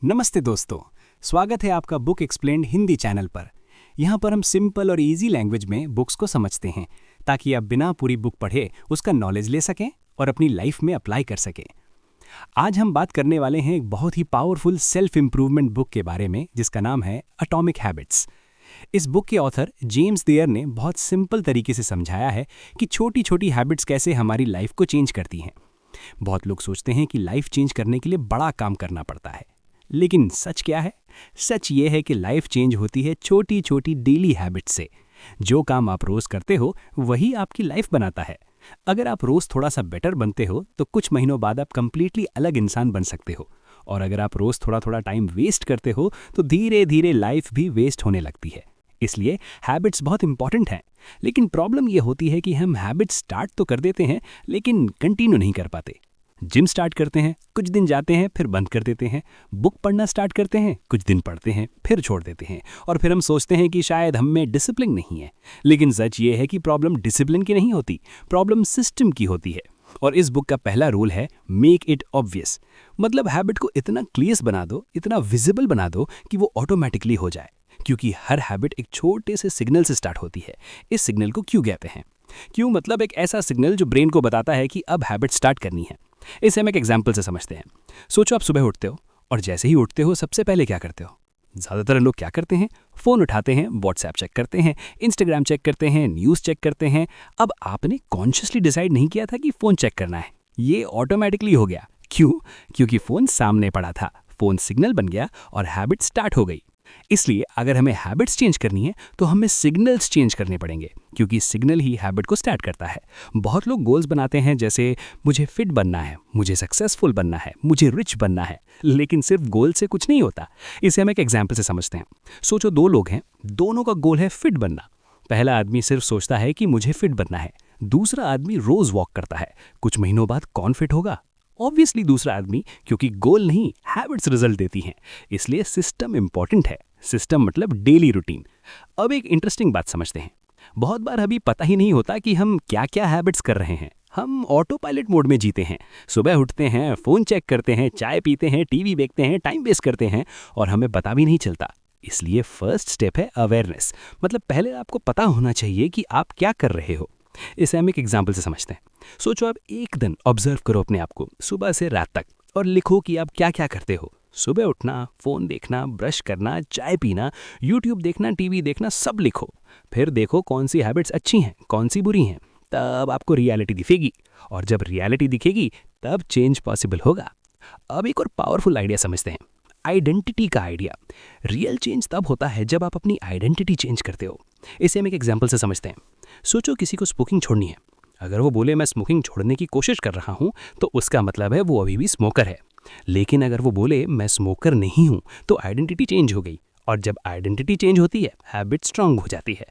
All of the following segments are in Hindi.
नमस्ते दोस्तों, स्वागत है आपका बुक एक्सप्लेन्ड हिंदी चैनल पर। यहाँ पर हम सिंपल और इजी लैंग्वेज में बुक्स को समझते हैं ताकि आप बिना पूरी बुक पढ़े उसका नॉलेज ले सकें और अपनी लाइफ में अप्लाई कर सकें। आज हम बात करने वाले हैं एक बहुत ही पावरफुल सेल्फ इम्प्रूवमेंट बुक के बारे में जिसका नाम है एटॉमिक हैबिट्स। इस बुक के ऑथर जेम्स देयर ने बहुत सिंपल तरीके से समझाया है कि छोटी छोटी हैबिट्स कैसे हमारी लाइफ को चेंज करती हैं। बहुत लोग सोचते हैं कि लाइफ चेंज करने के लिए बड़ा काम करना पड़ता है, लेकिन सच क्या है? सच ये है कि लाइफ चेंज होती है छोटी छोटी डेली हैबिट से। जो काम आप रोज करते हो वही आपकी लाइफ बनाता है। अगर आप रोज थोड़ा सा बेटर बनते हो तो कुछ महीनों बाद आप कंप्लीटली अलग इंसान बन सकते हो, और अगर आप रोज थोड़ा थोड़ा टाइम वेस्ट करते हो तो धीरे धीरे लाइफ भी वेस्ट होने लगती है। इसलिए हैबिट्स बहुत इंपॉर्टेंट हैं, लेकिन प्रॉब्लम ये होती है कि हम हैबिट्स स्टार्ट तो कर देते हैं लेकिन कंटिन्यू नहीं कर पाते। जिम स्टार्ट करते हैं, कुछ दिन जाते हैं, फिर बंद कर देते हैं। बुक पढ़ना स्टार्ट करते हैं, कुछ दिन पढ़ते हैं, फिर छोड़ देते हैं, और फिर हम सोचते हैं कि शायद हम में डिसिप्लिन नहीं है। लेकिन सच ये है कि प्रॉब्लम डिसिप्लिन की नहीं होती, प्रॉब्लम सिस्टम की होती है। और इस बुक का पहला रूल है मेक इट ऑब्वियस। मतलब हैबिट को इतना क्लियर बना दो, इतना विजिबल बना दो कि वो ऑटोमेटिकली हो जाए, क्योंकि हर हैबिट एक छोटे से सिग्नल से स्टार्ट होती है। इस सिग्नल को क्यों कहते हैं? क्यों मतलब एक ऐसा सिग्नल जो ब्रेन को बताता है कि अब हैबिट स्टार्ट करनी है। इसे हम एक एग्जाम्पल से समझते हैं। सोचो आप सुबह उठते हो और जैसे ही उठते हो सबसे पहले क्या करते हो? ज़्यादातर लोग क्या करते हैं? फ़ोन उठाते हैं, व्हाट्सएप चेक करते हैं, इंस्टाग्राम चेक करते हैं, न्यूज़ चेक करते हैं। अब आपने कॉन्शियसली डिसाइड नहीं किया था कि फ़ोन चेक करना है, ये ऑटोमेटिकली हो गया। क्यों? क्योंकि फ़ोन सामने पड़ा था, फ़ोन सिग्नल बन गया और हैबिट स्टार्ट हो गई। इसलिए अगर हमें हैबिट्स चेंज करनी है तो हमें सिग्नल्स चेंज करने पड़ेंगे, क्योंकि सिग्नल ही हैबिट को स्टार्ट करता है। बहुत लोग गोल्स बनाते हैं, जैसे मुझे फिट बनना है, मुझे सक्सेसफुल बनना है, मुझे रिच बनना है, लेकिन सिर्फ गोल से कुछ नहीं होता। इसे हम एक एग्जाम्पल से समझते हैं। सोचो दो लोग हैं, दोनों का गोल है फिट बनना। पहला आदमी सिर्फ सोचता है कि मुझे फिट बनना है, दूसरा आदमी रोज वॉक करता है। कुछ महीनों बाद कौन फिट होगा? ऑब्वियसली दूसरा आदमी, क्योंकि गोल नहीं हैबिट्स रिजल्ट देती हैं। इसलिए सिस्टम इंपॉर्टेंट है। सिस्टम मतलब डेली रूटीन। अब एक इंटरेस्टिंग बात समझते हैं। बहुत बार अभी पता ही नहीं होता कि हम क्या क्या हैबिट्स कर रहे हैं। हम ऑटो पायलट मोड में जीते हैं। सुबह उठते हैं, फ़ोन चेक करते हैं, चाय पीते हैं, टीवी देखते हैं, टाइम वेस्ट करते हैं और हमें पता भी नहीं चलता। इसलिए फर्स्ट स्टेप है अवेयरनेस। मतलब पहले आपको पता होना चाहिए कि आप क्या कर रहे हो। इसे हम एक एग्जाम्पल से समझते हैं। सोचो आप एक दिन ऑब्जर्व करो अपने आप को सुबह से रात तक और लिखो कि आप क्या क्या करते हो। सुबह उठना, फ़ोन देखना, ब्रश करना, चाय पीना, यूट्यूब देखना, टीवी देखना, सब लिखो। फिर देखो कौन सी हैबिट्स अच्छी हैं, कौन सी बुरी हैं। तब आपको रियलिटी दिखेगी, और जब रियलिटी दिखेगी तब चेंज पॉसिबल होगा। अब एक और पावरफुल आइडिया समझते हैं, आइडेंटिटी का आइडिया। रियल चेंज तब होता है जब आप अपनी आइडेंटिटी चेंज करते हो। इसे हम एक एग्जाम्पल से समझते हैं। सोचो किसी को स्मोकिंग छोड़नी है। अगर वो बोले मैं स्मोकिंग छोड़ने की कोशिश कर रहा हूँ तो उसका मतलब है वो अभी भी स्मोकर है। लेकिन अगर वो बोले मैं स्मोकर नहीं हूँ तो आइडेंटिटी चेंज हो गई, और जब आइडेंटिटी चेंज होती है हैबिट स्ट्रांग हो जाती है।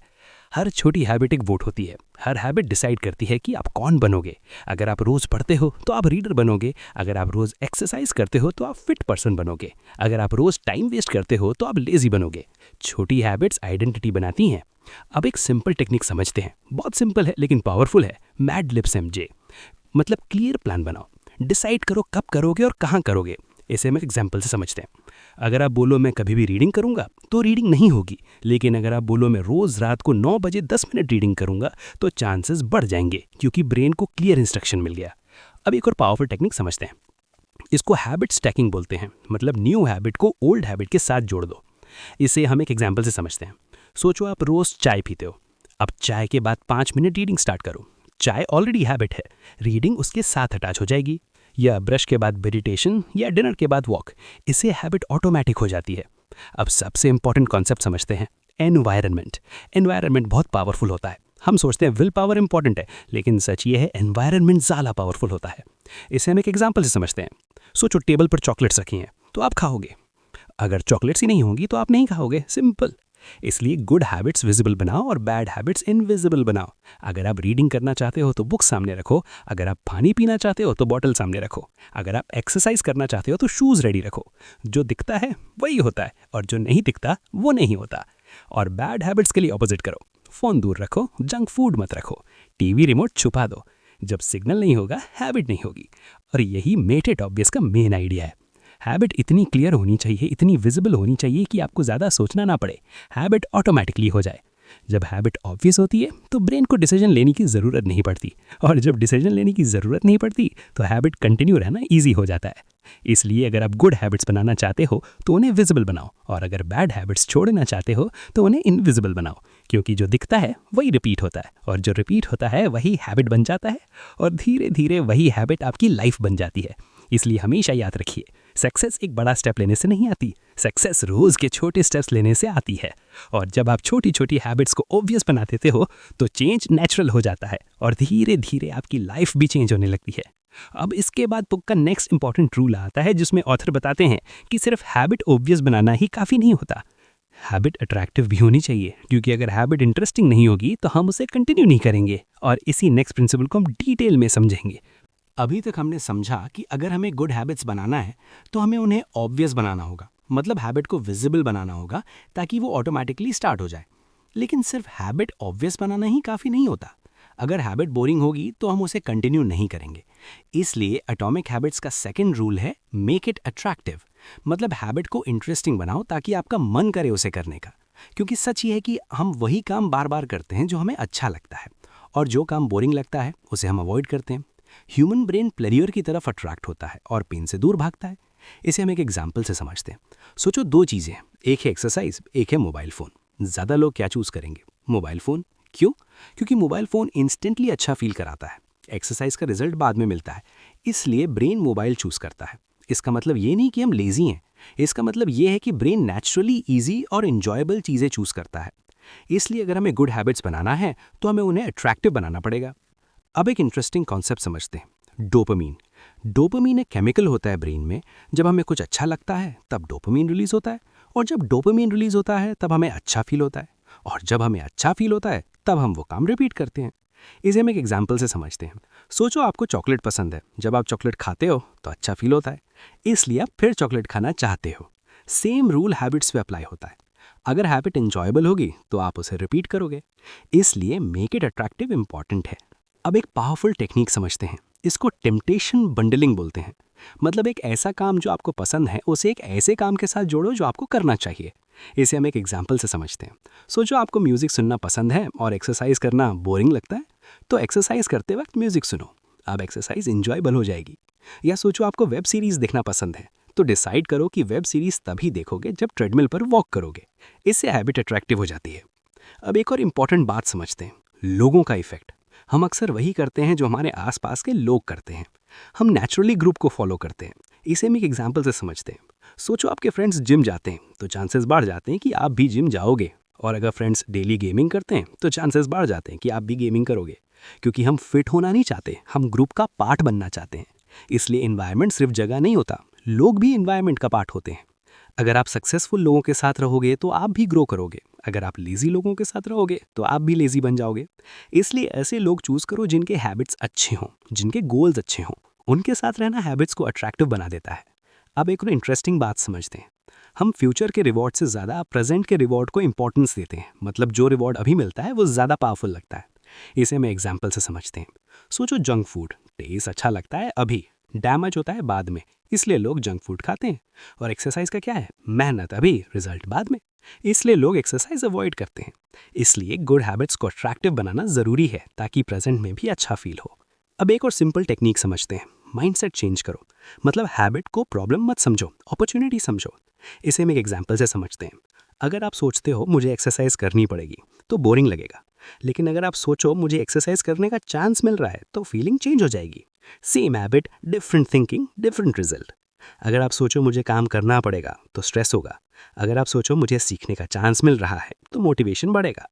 हर छोटी हैबिट एक वोट होती है। हर हैबिट डिसाइड करती है कि आप कौन बनोगे। अगर आप रोज़ पढ़ते हो तो आप रीडर बनोगे, अगर आप रोज़ एक्सरसाइज करते हो तो आप फिट पर्सन बनोगे, अगर आप रोज़ टाइम वेस्ट करते हो तो आप लेजी बनोगे। छोटी हैबिट्स आइडेंटिटी बनाती हैं। अब एक सिंपल टेक्निक समझते हैं, बहुत सिंपल है लेकिन पावरफुल है। Mad lips MJ। मतलब क्लियर प्लान बनाओ, डिसाइड करो कब करोगे और कहाँ करोगे। इसे हम एक एग्जाम्पल से समझते हैं। अगर आप बोलो मैं कभी भी रीडिंग करूंगा तो रीडिंग नहीं होगी, लेकिन अगर आप बोलो मैं रोज़ रात को 9 बजे 10 मिनट रीडिंग करूंगा तो चांसेस बढ़ जाएंगे, क्योंकि ब्रेन को क्लियर इंस्ट्रक्शन मिल गया। अब एक और पावरफुल टेक्निक समझते हैं। इसको हैबिट स्टैकिंग बोलते हैं। मतलब न्यू हैबिट को ओल्ड हैबिट के साथ जोड़ दो। इसे हम एक एग्जाम्पल से समझते हैं। सोचो आप रोज़ चाय पीते हो। अब चाय के बाद 5 मिनट रीडिंग स्टार्ट करो। चाय ऑलरेडी हैबिट है, रीडिंग उसके साथ अटैच हो जाएगी। या ब्रश के बाद मेडिटेशन, या डिनर के बाद वॉक, इससे हैबिट ऑटोमेटिक हो जाती है। अब सबसे इंपॉर्टेंट कॉन्सेप्ट समझते हैं, एनवायरनमेंट। एनवायरनमेंट बहुत पावरफुल होता है। हम सोचते हैं विल पावर इंपॉर्टेंट है, लेकिन सच ये है एनवायरनमेंट ज़्यादा पावरफुल होता है। इसे हम एक एग्जाम्पल से समझते हैं। सोचो टेबल पर चॉकलेट्स रखी हैं तो आप खाओगे। अगर चॉकलेट्स ही नहीं होंगी तो आप नहीं खाओगे, सिंपल। इसलिए गुड हैबिट्स विजिबल बनाओ और बैड हैबिट्स इनविजिबल बनाओ। अगर आप रीडिंग करना चाहते हो तो बुक सामने रखो, अगर आप पानी पीना चाहते हो तो बॉटल सामने रखो, अगर आप एक्सरसाइज करना चाहते हो तो शूज़ रेडी रखो। जो दिखता है वही होता है, और जो नहीं दिखता वो नहीं होता। और बैड हैबिट्स के लिए ऑपोजिट करो, फ़ोन दूर रखो, जंक फूड मत रखो, टीवी रिमोट छुपा दो। जब सिग्नल नहीं होगा हैबिट नहीं होगी। और यही मेक इट ऑब्वियस का मेन आइडिया है। हैबिट इतनी क्लियर होनी चाहिए, इतनी विजिबल होनी चाहिए कि आपको ज़्यादा सोचना ना पड़े, हैबिट ऑटोमेटिकली हो जाए। जब हैबिट ऑब्वियस होती है तो ब्रेन को डिसीजन लेने की ज़रूरत नहीं पड़ती, और जब डिसीजन लेने की ज़रूरत नहीं पड़ती तो हैबिट कंटिन्यू रहना ईजी हो जाता है। इसलिए अगर आप गुड हैबिट्स बनाना चाहते हो तो उन्हें विजिबल बनाओ, और अगर बैड हैबिट्स छोड़ना चाहते हो तो उन्हें इनविजिबल बनाओ, क्योंकि जो दिखता है वही रिपीट होता है, और जो रिपीट होता है वही हैबिट बन जाता है, और धीरे धीरे वही हैबिट आपकी लाइफ बन जाती है। इसलिए हमेशा याद रखिए, सक्सेस एक बड़ा स्टेप लेने से नहीं आती, सक्सेस रोज़ के छोटे स्टेप्स लेने से आती है। और जब आप छोटी छोटी हैबिट्स को ऑब्वियस बना देते हो तो चेंज नेचुरल हो जाता है, और धीरे धीरे आपकी लाइफ भी चेंज होने लगती है। अब इसके बाद बुक का नेक्स्ट इंपॉर्टेंट रूल आता है, जिसमें ऑथर बताते हैं कि सिर्फ हैबिट ऑब्वियस बनाना ही काफ़ी नहीं होता, हैबिट अट्रैक्टिव भी होनी चाहिए, क्योंकि अगर हैबिट इंटरेस्टिंग नहीं होगी तो हम उसे कंटिन्यू नहीं करेंगे। और इसी नेक्स्ट प्रिंसिपल को हम डिटेल में समझेंगे। अभी तक हमने समझा कि अगर हमें गुड हैबिट्स बनाना है तो हमें उन्हें ऑब्वियस बनाना होगा, मतलब हैबिट को विजिबल बनाना होगा ताकि वो ऑटोमेटिकली स्टार्ट हो जाए। लेकिन सिर्फ हैबिट ऑब्वियस बनाना ही काफ़ी नहीं होता। अगर हैबिट बोरिंग होगी तो हम उसे कंटिन्यू नहीं करेंगे। इसलिए एटॉमिक हैबिट्स का सेकंड रूल है मेक इट अट्रैक्टिव, मतलब हैबिट को इंटरेस्टिंग बनाओ ताकि आपका मन करे उसे करने का। क्योंकि सच ये है कि हम वही काम बार बार करते हैं जो हमें अच्छा लगता है, और जो काम बोरिंग लगता है उसे हम अवॉइड करते हैं। ह्यूमन ब्रेन प्लेजर की तरफ अट्रैक्ट होता है और पेन से दूर भागता है। इसे हम एक एग्जाम्पल से समझते हैं। सोचो दो चीज़ें हैं, एक है एक्सरसाइज, एक है मोबाइल फ़ोन। ज़्यादा लोग क्या चूज़ करेंगे? Mobile phone. क्यों? क्योंकि मोबाइल फ़ोन इंस्टेंटली अच्छा फील कराता है, एक्सरसाइज का रिजल्ट बाद में मिलता है, इसलिए ब्रेन मोबाइल चूज़ करता है। इसका मतलब ये नहीं कि हम लेज़ी हैं, इसका मतलब ये है कि ब्रेन नेचुरली ईजी और इन्जॉयबल चीज़ें चूज़ करता है। इसलिए अगर हमें गुड हैबिट्स बनाना है तो हमें उन्हें अट्रैक्टिव बनाना पड़ेगा। अब एक इंटरेस्टिंग कॉन्सेप्ट समझते हैं, डोपामीन। डोपामीन एक केमिकल होता है ब्रेन में। जब हमें कुछ अच्छा लगता है तब डोपामीन रिलीज होता है, और जब डोपामीन रिलीज होता है तब हमें अच्छा फील होता है, और जब हमें अच्छा फील होता है तब हम वो काम रिपीट करते हैं। इसे हम एक एग्जाम्पल से समझते हैं। सोचो आपको चॉकलेट पसंद है, जब आप चॉकलेट खाते हो तो अच्छा फील होता है, इसलिए आप फिर चॉकलेट खाना चाहते हो। सेम रूल हैबिट्स पे अप्लाई होता है। अगर हैबिट इंजॉयबल होगी तो आप उसे रिपीट करोगे, इसलिए मेक इट अट्रैक्टिव इंपॉर्टेंट है। अब एक पावरफुल टेक्निक समझते हैं, इसको टेम्पटेशन बंडलिंग बोलते हैं। मतलब एक ऐसा काम जो आपको पसंद है उसे एक ऐसे काम के साथ जोड़ो जो आपको करना चाहिए। इसे हम एक एग्जाम्पल से समझते हैं। सोचो आपको म्यूजिक सुनना पसंद है और एक्सरसाइज करना बोरिंग लगता है, तो एक्सरसाइज करते वक्त म्यूजिक सुनो, अब एक्सरसाइज इंजॉयबल हो जाएगी। या सोचो आपको वेब सीरीज देखना पसंद है, तो डिसाइड करो कि वेब सीरीज तभी देखोगे जब ट्रेडमिल पर वॉक करोगे। इससे हैबिट अट्रैक्टिव हो जाती है। अब एक और इम्पॉर्टेंट बात समझते हैं, लोगों का इफेक्ट। हम अक्सर वही करते हैं जो हमारे आसपास के लोग करते हैं। हम नेचुरली ग्रुप को फॉलो करते हैं। इसे हम एक एग्जाम्पल से समझते हैं। सोचो आपके फ्रेंड्स जिम जाते हैं तो चांसेस बढ़ जाते हैं कि आप भी जिम जाओगे, और अगर फ्रेंड्स डेली गेमिंग करते हैं तो चांसेस बढ़ जाते हैं कि आप भी गेमिंग करोगे। क्योंकि हम फिट होना नहीं चाहते, हम ग्रुप का पार्ट बनना चाहते हैं। इसलिए इन्वायरमेंट सिर्फ जगह नहीं होता, लोग भी इन्वायरमेंट का पार्ट होते हैं। अगर आप सक्सेसफुल लोगों के साथ रहोगे तो आप भी ग्रो करोगे, अगर आप लेज़ी लोगों के साथ रहोगे तो आप भी लेज़ी बन जाओगे। इसलिए ऐसे लोग चूज़ करो जिनके हैबिट्स अच्छे हों, जिनके गोल्स अच्छे हों। उनके साथ रहना हैबिट्स को अट्रैक्टिव बना देता है। अब एक और इंटरेस्टिंग बात समझते हैं। हम फ्यूचर के रिवॉर्ड से ज़्यादा प्रेजेंट के रिवॉर्ड को इंपॉर्टेंस देते हैं, मतलब जो रिवॉर्ड अभी मिलता है वो ज़्यादा पावरफुल लगता है। इसे मैं एग्जाम्पल से समझते हैं। सोचो जंक फूड, टेस्ट अच्छा लगता है अभी, डैमेज होता है बाद में, इसलिए लोग जंक फूड खाते हैं। और एक्सरसाइज का क्या है, मेहनत अभी, रिजल्ट बाद में, इसलिए लोग एक्सरसाइज अवॉइड करते हैं। इसलिए गुड हैबिट्स को अट्रैक्टिव बनाना ज़रूरी है ताकि प्रेजेंट में भी अच्छा फील हो। अब एक और सिंपल टेक्निक समझते हैं, माइंडसेट चेंज करो। मतलब हैबिट को प्रॉब्लम मत समझो, अपॉर्चुनिटी समझो। इसे हम एक एग्जाम्पल से समझते हैं। अगर आप सोचते हो मुझे एक्सरसाइज करनी पड़ेगी तो बोरिंग लगेगा, लेकिन अगर आप सोचो मुझे एक्सरसाइज करने का चांस मिल रहा है तो फीलिंग चेंज हो जाएगी। Same habit, different thinking, different result. अगर आप सोचो मुझे काम करना पड़ेगा तो स्ट्रेस होगा, अगर आप सोचो मुझे सीखने का चांस मिल रहा है तो मोटिवेशन बढ़ेगा।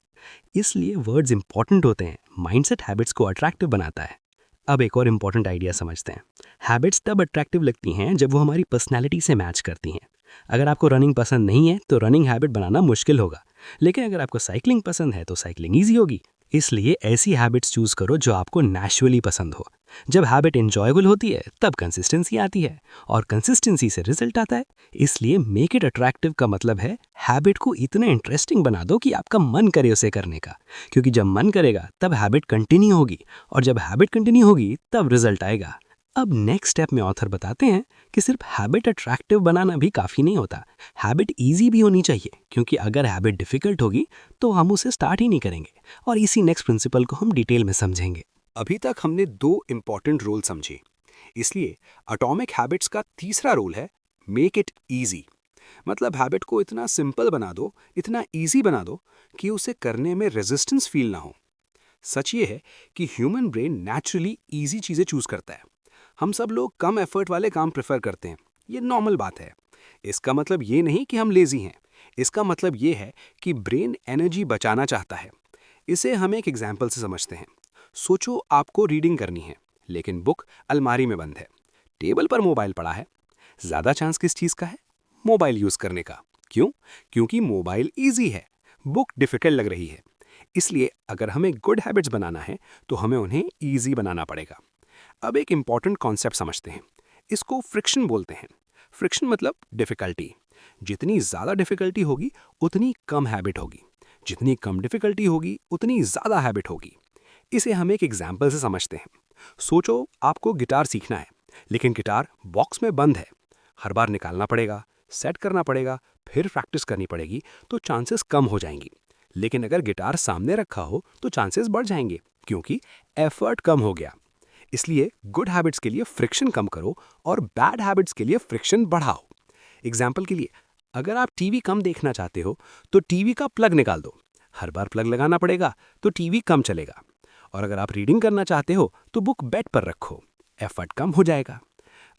इसलिए वर्ड्स इंपॉर्टेंट होते हैं, माइंडसेट हैबिट्स को अट्रैक्टिव बनाता है। अब एक और इम्पॉर्टेंट आइडिया समझते हैं। हैबिट्स तब अट्रैक्टिव लगती हैं जब वो हमारी पर्सनैलिटी से मैच करती हैं। अगर आपको रनिंग पसंद नहीं है तो रनिंग हैबिट बनाना मुश्किल होगा, लेकिन अगर आपको साइकिलिंग पसंद है तो साइकिलिंग ईजी होगी। इसलिए ऐसी हैबिट्स चूज करो जो आपको नेचुरली पसंद हो। जब हैबिट एंजॉयबल होती है तब कंसिस्टेंसी आती है, और कंसिस्टेंसी से रिजल्ट आता है। इसलिए मेक इट अट्रैक्टिव का मतलब है हैबिट को इतना इंटरेस्टिंग बना दो कि आपका मन करे उसे करने का। क्योंकि जब मन करेगा तब हैबिट कंटिन्यू होगी, और जब हैबिट कंटिन्यू होगी तब रिजल्ट आएगा। अब नेक्स्ट स्टेप में ऑथर बताते हैं कि सिर्फ हैबिट अट्रैक्टिव बनाना भी काफ़ी नहीं होता, हैबिट ईजी भी होनी चाहिए, क्योंकि अगर हैबिट डिफ़िकल्ट होगी तो हम उसे स्टार्ट ही नहीं करेंगे। और इसी नेक्स्ट प्रिंसिपल को हम डिटेल में समझेंगे। अभी तक हमने दो इंपॉर्टेंट रूल समझे, इसलिए एटॉमिक हैबिट्स का तीसरा रूल है मेक इट इजी। मतलब हैबिट को इतना सिंपल बना दो, इतना इजी बना दो कि उसे करने में रेजिस्टेंस फील ना हो। सच ये है कि ह्यूमन ब्रेन नेचुरली इजी चीज़ें चूज करता है। हम सब लोग कम एफर्ट वाले काम प्रेफर करते हैं, ये नॉर्मल बात है। इसका मतलब ये नहीं कि हम लेजी हैं, इसका मतलब ये है कि ब्रेन एनर्जी बचाना चाहता है। इसे हम एक एग्जाम्पल से समझते हैं। सोचो आपको रीडिंग करनी है, लेकिन बुक अलमारी में बंद है, टेबल पर मोबाइल पड़ा है। ज़्यादा चांस किस चीज़ का है? मोबाइल यूज़ करने का। क्यों? क्योंकि मोबाइल ईजी है, बुक डिफ़िकल्ट लग रही है। इसलिए अगर हमें गुड हैबिट्स बनाना है तो हमें उन्हें ईजी बनाना पड़ेगा। अब एक इम्पॉर्टेंट कॉन्सेप्ट समझते हैं, इसको फ्रिक्शन बोलते हैं। फ्रिक्शन मतलब डिफ़िकल्टी। जितनी ज़्यादा डिफ़िकल्टी होगी उतनी कम हैबिट होगी, जितनी कम डिफ़िकल्टी होगी उतनी ज़्यादा हैबिट होगी। इसे हम एक एग्जाम्पल से समझते हैं। सोचो आपको गिटार सीखना है, लेकिन गिटार बॉक्स में बंद है। हर बार निकालना पड़ेगा, सेट करना पड़ेगा, फिर प्रैक्टिस करनी पड़ेगी, तो चांसेस कम हो जाएंगी। लेकिन अगर गिटार सामने रखा हो तो चांसेस बढ़ जाएंगे, क्योंकि एफर्ट कम हो गया। इसलिए गुड हैबिट्स के लिए फ्रिक्शन कम करो और बैड हैबिट्स के लिए फ्रिक्शन बढ़ाओ। एग्जाम्पल के लिए, अगर आप टीवी कम देखना चाहते हो तो टीवी का प्लग निकाल दो। हर बार प्लग लगाना पड़ेगा तो टीवी कम चलेगा। और अगर आप रीडिंग करना चाहते हो तो बुक बेड पर रखो, एफर्ट कम हो जाएगा।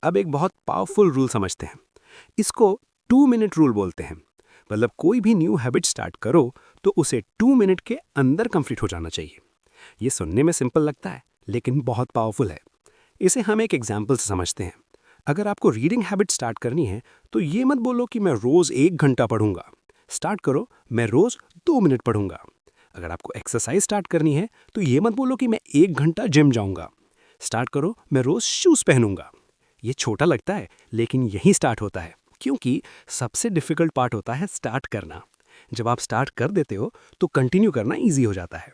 अब एक बहुत पावरफुल रूल समझते हैं, इसको 2 मिनट रूल बोलते हैं। मतलब कोई भी न्यू हैबिट स्टार्ट करो तो उसे 2 मिनट के अंदर कंप्लीट हो जाना चाहिए। ये सुनने में सिंपल लगता है, लेकिन बहुत पावरफुल है। इसे हम एक एग्जाम्पल से समझते हैं। अगर आपको रीडिंग हैबिट स्टार्ट करनी है तो ये मत बोलो कि मैं रोज़ 1 घंटा पढ़ूंगा। स्टार्ट करो, मैं रोज़ 2 मिनट पढ़ूंगा। अगर आपको एक्सरसाइज स्टार्ट करनी है तो ये मत बोलो कि मैं 1 घंटा जिम जाऊंगा। स्टार्ट करो, मैं रोज़ शूज़ पहनूंगा। ये छोटा लगता है, लेकिन यही स्टार्ट होता है, क्योंकि सबसे डिफिकल्ट पार्ट होता है स्टार्ट करना। जब आप स्टार्ट कर देते हो तो कंटिन्यू करना इजी हो जाता है।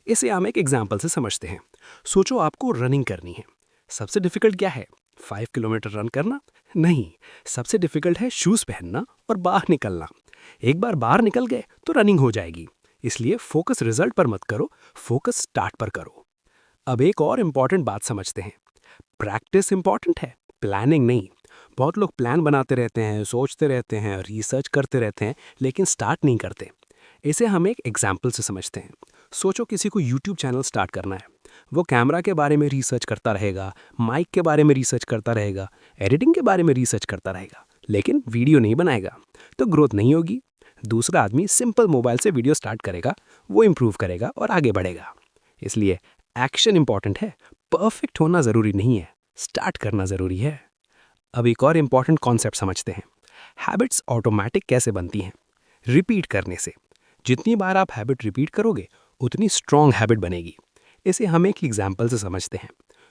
इसे हम एक एग्जाम्पल से समझते हैं। सोचो आपको रनिंग करनी है। सबसे डिफिकल्ट क्या है? 5 किलोमीटर रन करना? नहीं, सबसे डिफिकल्ट है शूज़ पहनना और बाहर निकलना। एक बार बाहर निकल गए तो रनिंग हो जाएगी। इसलिए फोकस रिजल्ट पर मत करो, फोकस स्टार्ट पर करो। अब एक और इम्पॉर्टेंट बात समझते हैं। प्रैक्टिस इंपॉर्टेंट है, प्लानिंग नहीं। बहुत लोग प्लान बनाते रहते हैं, सोचते रहते हैं, रिसर्च करते रहते हैं, लेकिन स्टार्ट नहीं करते। इसे हम एक एग्जाम्पल से समझते हैं। सोचो किसी को यूट्यूब चैनल स्टार्ट करना है। वो कैमरा के बारे में रिसर्च करता रहेगा, माइक के बारे में रिसर्च करता रहेगा, एडिटिंग के बारे में रिसर्च करता रहेगा, लेकिन वीडियो नहीं बनाएगा तो ग्रोथ नहीं होगी। दूसरा आदमी सिंपल मोबाइल से वीडियो स्टार्ट करेगा, वो इम्प्रूव करेगा और आगे बढ़ेगा। इसलिए एक्शन इंपॉर्टेंट है, परफेक्ट होना ज़रूरी नहीं है, स्टार्ट करना ज़रूरी है। अब एक और इम्पॉर्टेंट कॉन्सेप्ट समझते हैं। हैबिट्स ऑटोमेटिक कैसे बनती हैं? रिपीट करने से। जितनी बार आप हैबिट रिपीट करोगे उतनी स्ट्रॉन्ग हैबिट बनेगी। इसे हम एक एग्जाम्पल से समझते हैं।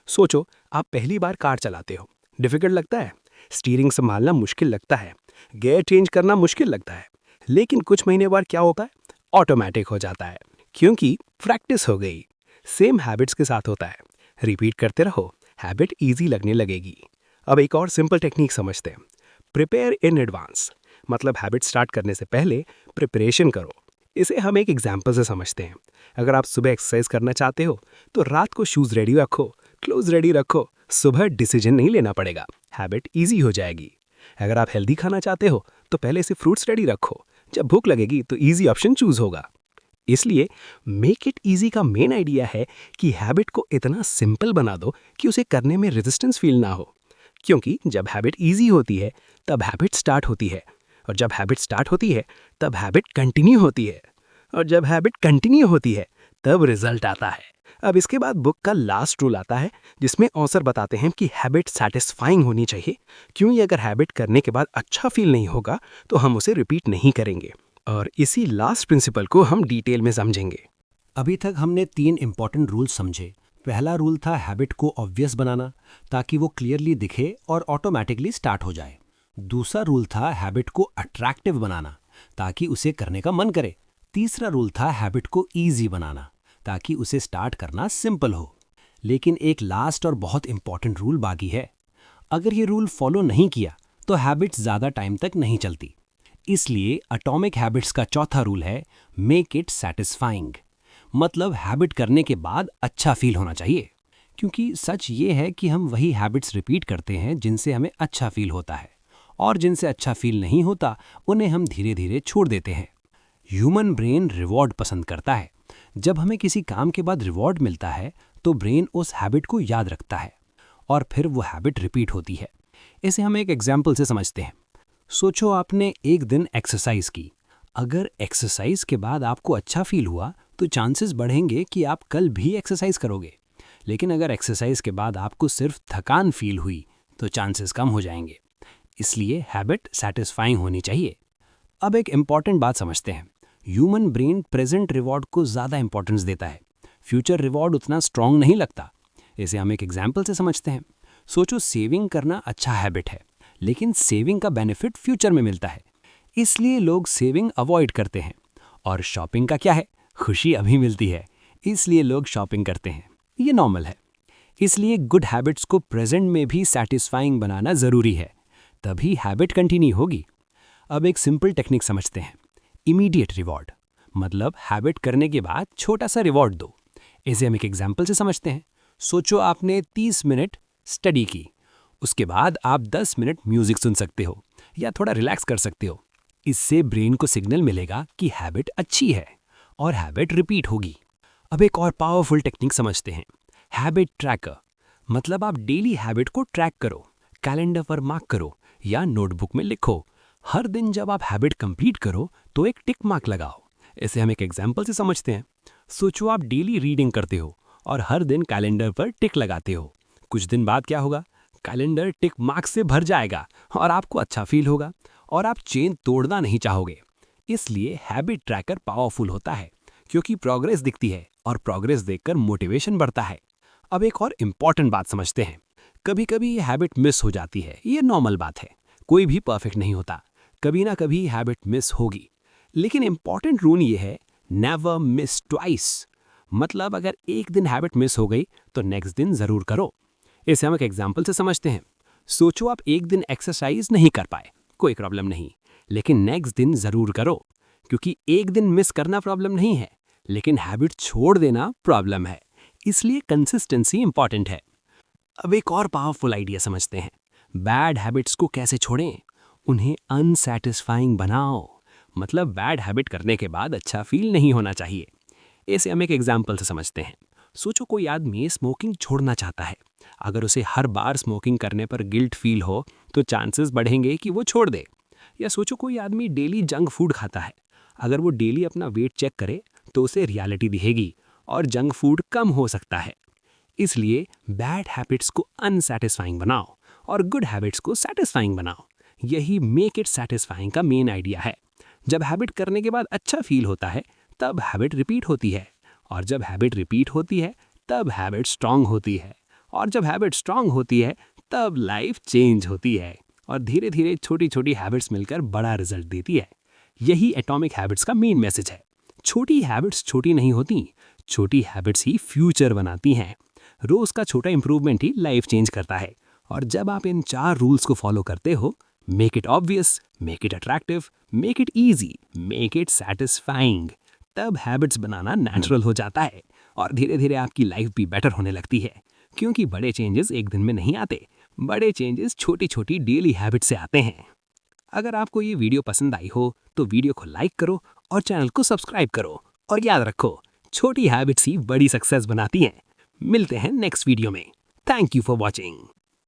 सोचो आप पहली बार कार चलाते हो, डिफिकल्ट लगता है, स्टीयरिंग संभालना मुश्किल लगता है, गियर चेंज करना मुश्किल लगता है, लेकिन कुछ महीने बाद क्या होता है? ऑटोमेटिक हो जाता है, क्योंकि प्रैक्टिस हो गई। सेम हैबिट्स के साथ होता है, रिपीट करते रहो, हैबिट ईजी लगने लगेगी। अब एक और सिंपल टेक्निक समझते हैं, प्रिपेयर इन एडवांस। मतलब हैबिट स्टार्ट करने से पहले प्रिपरेशन करो। इसे हम एक एग्जाम्पल से समझते हैं। अगर आप सुबह एक्सरसाइज करना चाहते हो तो रात को शूज़ रेडी रखो, क्लोज रेडी रखो, सुबह डिसीजन नहीं लेना पड़ेगा, हैबिट ईजी हो जाएगी। अगर आप हेल्दी खाना चाहते हो तो पहले से फ्रूट्स रेडी रखो, जब भूख लगेगी तो ईजी ऑप्शन चूज होगा। इसलिए मेक इट ईजी का मेन आइडिया है कि हैबिट को इतना सिंपल बना दो कि उसे करने में रेजिस्टेंस फील ना हो। क्योंकि जब हैबिट ईजी होती है तब हैबिट स्टार्ट होती है, और जब हैबिट स्टार्ट होती है तब हैबिट कंटिन्यू होती है, और जब हैबिट कंटिन्यू होती है तब रिजल्ट आता है। अब इसके बाद बुक का लास्ट रूल आता है, जिसमें ऑथर बताते हैं कि हैबिट सेटिस्फाइंग होनी चाहिए। क्योंकि अगर हैबिट करने के बाद अच्छा फील नहीं होगा तो हम उसे रिपीट नहीं करेंगे। और इसी लास्ट प्रिंसिपल को हम डिटेल में समझेंगे। अभी तक हमने 3 इंपॉर्टेंट रूल समझे। पहला रूल था हैबिट को ऑब्वियस बनाना, ताकि वो क्लियरली दिखे और ऑटोमेटिकली स्टार्ट हो जाए। दूसरा रूल था हैबिट को अट्रैक्टिव बनाना, ताकि उसे करने का मन करे। तीसरा रूल था हैबिट को ईजी बनाना, ताकि उसे स्टार्ट करना सिंपल हो। लेकिन एक लास्ट और बहुत इंपॉर्टेंट रूल बाकी है। अगर ये रूल फॉलो नहीं किया तो हैबिट्स ज़्यादा टाइम तक नहीं चलती। इसलिए एटॉमिक हैबिट्स का चौथा रूल है मेक इट सैटिस्फाइंग। मतलब हैबिट करने के बाद अच्छा फील होना चाहिए, क्योंकि सच ये है कि हम वही हैबिट्स रिपीट करते हैं जिनसे हमें अच्छा फील होता है, और जिनसे अच्छा फील नहीं होता उन्हें हम धीरे धीरे छोड़ देते हैं। ह्यूमन ब्रेन रिवॉर्ड पसंद करता है। जब हमें किसी काम के बाद रिवॉर्ड मिलता है तो ब्रेन उस हैबिट को याद रखता है और फिर वो हैबिट रिपीट होती है। इसे हम एक एग्जाम्पल से समझते हैं। सोचो आपने एक दिन एक्सरसाइज की। अगर एक्सरसाइज के बाद आपको अच्छा फील हुआ तो चांसेस बढ़ेंगे कि आप कल भी एक्सरसाइज करोगे। लेकिन अगर एक्सरसाइज के बाद आपको सिर्फ थकान फील हुई तो चांसेस कम हो जाएंगे। इसलिए हैबिट सैटिस्फाइंग होनी चाहिए। अब एक इम्पॉर्टेंट बात समझते हैं। ह्यूमन ब्रेन प्रेजेंट रिवॉर्ड को ज़्यादा इंपॉर्टेंस देता है, फ्यूचर रिवॉर्ड उतना स्ट्रांग नहीं लगता। इसे हम एक एग्जाम्पल से समझते हैं। सोचो सेविंग करना अच्छा हैबिट है, लेकिन सेविंग का बेनिफिट फ्यूचर में मिलता है, इसलिए लोग सेविंग अवॉइड करते हैं। और शॉपिंग का क्या है, खुशी अभी मिलती है, इसलिए लोग शॉपिंग करते हैं। ये नॉर्मल है। इसलिए गुड हैबिट्स को प्रेजेंट में भी सैटिस्फाइंग बनाना ज़रूरी है, तभी हैबिट कंटिन्यू होगी। अब एक सिंपल टेक्निक समझते हैं, इमीडिएट रिवॉर्ड। मतलब हैबिट करने के बाद छोटा सा रिवॉर्ड दो। इसे हम एक एग्जाम्पल से समझते हैं। सोचो आपने 30 मिनट स्टडी की, उसके बाद आप 10 मिनट म्यूजिक सुन सकते हो या थोड़ा रिलैक्स कर सकते हो। इससे ब्रेन को सिग्नल मिलेगा कि हैबिट अच्छी है और हैबिट रिपीट होगी। अब एक और पावरफुल टेक्निक समझते हैं, हैबिट ट्रैकर। मतलब आप डेली हैबिट को ट्रैक करो, कैलेंडर पर मार्क करो या नोटबुक में लिखो। हर दिन जब आप हैबिट कंप्लीट करो तो एक टिक मार्क लगाओ। इसे हम एक एग्जाम्पल से समझते हैं। सोचो आप डेली रीडिंग करते हो और हर दिन कैलेंडर पर टिक लगाते हो। कुछ दिन बाद क्या होगा, कैलेंडर टिक मार्क से भर जाएगा और आपको अच्छा फील होगा और आप चेन तोड़ना नहीं चाहोगे। इसलिए हैबिट ट्रैकर पावरफुल होता है, क्योंकि प्रोग्रेस दिखती है और प्रोग्रेस देखकर मोटिवेशन बढ़ता है। अब एक और इम्पॉर्टेंट बात समझते हैं। कभी कभी हैबिट मिस हो जाती है, ये नॉर्मल बात है। कोई भी परफेक्ट नहीं होता, कभी ना कभी हैबिट मिस होगी। लेकिन इम्पॉर्टेंट रूल ये है, नेवर मिस ट्वाइस। मतलब अगर एक दिन हैबिट मिस हो गई तो नेक्स्ट दिन ज़रूर करो। इसे हम एक एग्जाम्पल से समझते हैं। सोचो आप एक दिन एक्सरसाइज नहीं कर पाए, कोई प्रॉब्लम नहीं, लेकिन नेक्स्ट दिन ज़रूर करो, क्योंकि एक दिन मिस करना प्रॉब्लम नहीं है, लेकिन हैबिट छोड़ देना प्रॉब्लम है। इसलिए कंसिस्टेंसी इंपॉर्टेंट है। अब एक और पावरफुल आइडिया समझते हैं, बैड हैबिट्स को कैसे छोड़ें। उन्हें अनसैटिस्फाइंग बनाओ। मतलब बैड हैबिट करने के बाद अच्छा फील नहीं होना चाहिए। इसे हम एक एग्जाम्पल से समझते हैं। सोचो कोई आदमी स्मोकिंग छोड़ना चाहता है। अगर उसे हर बार स्मोकिंग करने पर गिल्ट फील हो तो चांसेस बढ़ेंगे कि वो छोड़ दे। या सोचो कोई आदमी डेली जंक फूड खाता है। अगर वो डेली अपना वेट चेक करे तो उसे रियलिटी दिखेगी और जंक फूड कम हो सकता है। इसलिए बैड हैबिट्स को अनसैटिस्फाइंग बनाओ और गुड हैबिट्स को सैटिस्फाइंग बनाओ। यही मेक इट सैटिस्फाइंग का मेन आइडिया है। जब हैबिट करने के बाद अच्छा फील होता है तब हैबिट रिपीट होती है, और जब हैबिट रिपीट होती है तब हैबिट स्ट्रांग होती है, और जब हैबिट स्ट्रांग होती है तब लाइफ चेंज होती है, और धीरे धीरे छोटी छोटी हैबिट्स मिलकर बड़ा रिजल्ट देती है। यही एटॉमिक हैबिट्स का मेन मैसेज है। छोटी हैबिट्स छोटी नहीं होती, छोटी हैबिट्स ही फ्यूचर बनाती हैं। रोज का छोटा इंप्रूवमेंट ही लाइफ चेंज करता है। और जब आप इन 4 रूल्स को फॉलो करते हो, make it obvious, make it attractive, make it easy, make it satisfying, तब हैबिट्स बनाना नेचुरल हो जाता है और धीरे धीरे आपकी लाइफ भी बेटर होने लगती है। क्योंकि बड़े चेंजेस एक दिन में नहीं आते, बड़े चेंजेस छोटी छोटी डेली हैबिट से आते हैं। अगर आपको ये वीडियो पसंद आई हो तो वीडियो को लाइक करो और चैनल को सब्सक्राइब करो। और याद रखो, छोटी हैबिट्स ही बड़ी सक्सेस बनाती हैं। मिलते हैं नेक्स्ट वीडियो में। Thank you for watching.